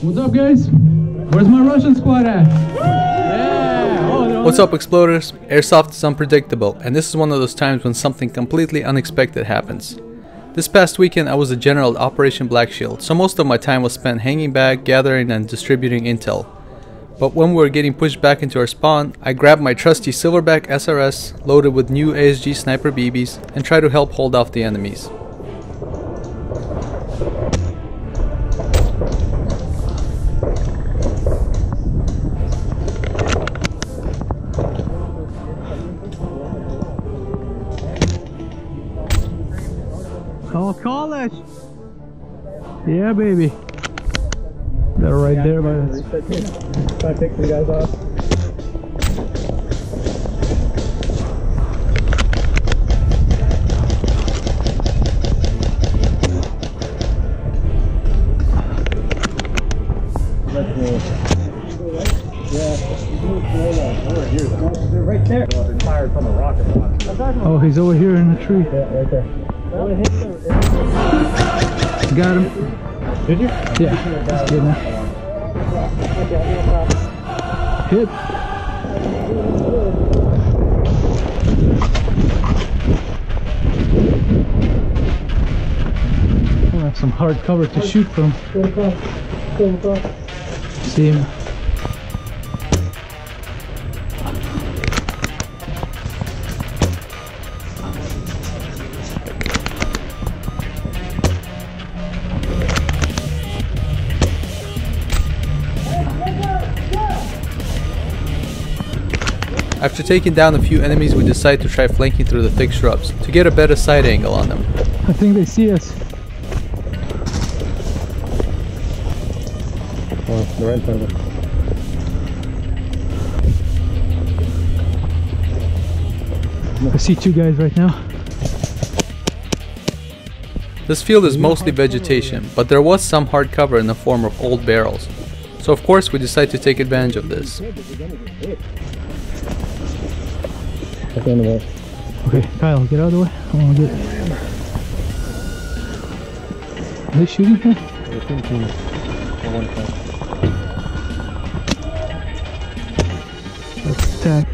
What's up, guys? Where's my Russian squad at? Yeah! Oh, What's up, exploders? Airsoft is unpredictable, and this is one of those times when something completely unexpected happens. This past weekend I was a general at Operation Black Shield, so most of my time was spent hanging back, gathering and distributing intel. But when we were getting pushed back into our spawn, I grabbed my trusty Silverback SRS, loaded with new ASG sniper BBs, and tried to help hold off the enemies. Oh, college! Yeah, baby. They're right there, but try to pick the guys off. They're right there. They're fired from a rocket launch. Oh, he's over here in the tree. Yeah, right there. Got him. Did you? Yeah, that's good now. Hit. I have some hard cover to shoot from. See him. After taking down a few enemies, we decide to try flanking through the thick shrubs to get a better side angle on them. I think they see us. Oh, they're right in front of us. I see two guys right now. This field is mostly vegetation, but there was some hard cover in the form of old barrels. So of course we decide to take advantage of this. Okay, Kyle, get out of the way. I want to get. Are they shooting here? That's attack.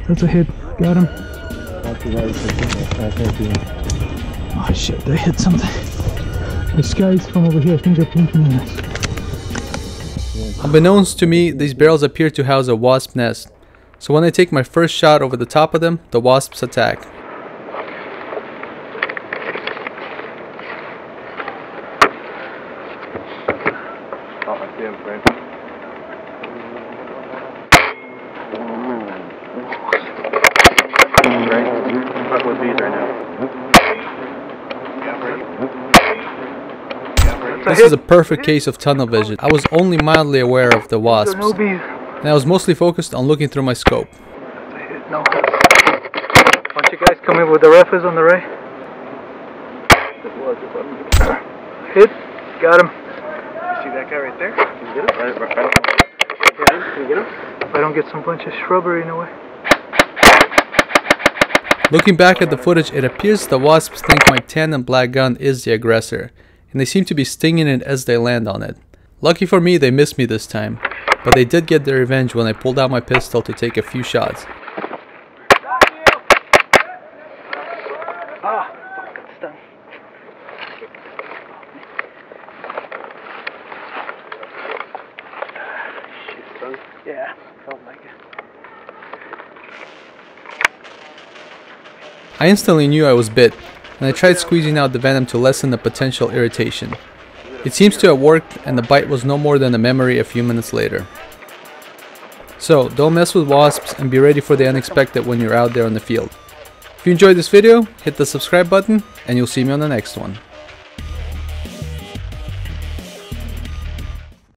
That's a hit. Got him. Oh shit, they hit something. This guy's from over here. I think they're pinking at us. Unbeknownst to me, these barrels appear to house a wasp nest. So when I take my first shot over the top of them, the wasps attack. This is a perfect case of tunnel vision. I was only mildly aware of the wasps, and I was mostly focused on looking through my scope. No. Bunch of guys coming with the rifles on the right. Hit. Got him. You see that guy right there? Can you get him? Right. Yeah. Can you get him? If I don't get some bunch of shrubbery in the way. Looking back at the footage, it appears the wasps think my tan and black gun is the aggressor, and they seem to be stinging it as they land on it. Lucky for me, they missed me this time, but they did get their revenge when I pulled out my pistol to take a few shots. Ah, got stung. Yeah, felt like it. I instantly knew I was bit, and I tried squeezing out the venom to lessen the potential irritation. It seems to have worked, and the bite was no more than a memory a few minutes later. So, don't mess with wasps and be ready for the unexpected when you're out there on the field. If you enjoyed this video, hit the subscribe button, and you'll see me on the next one.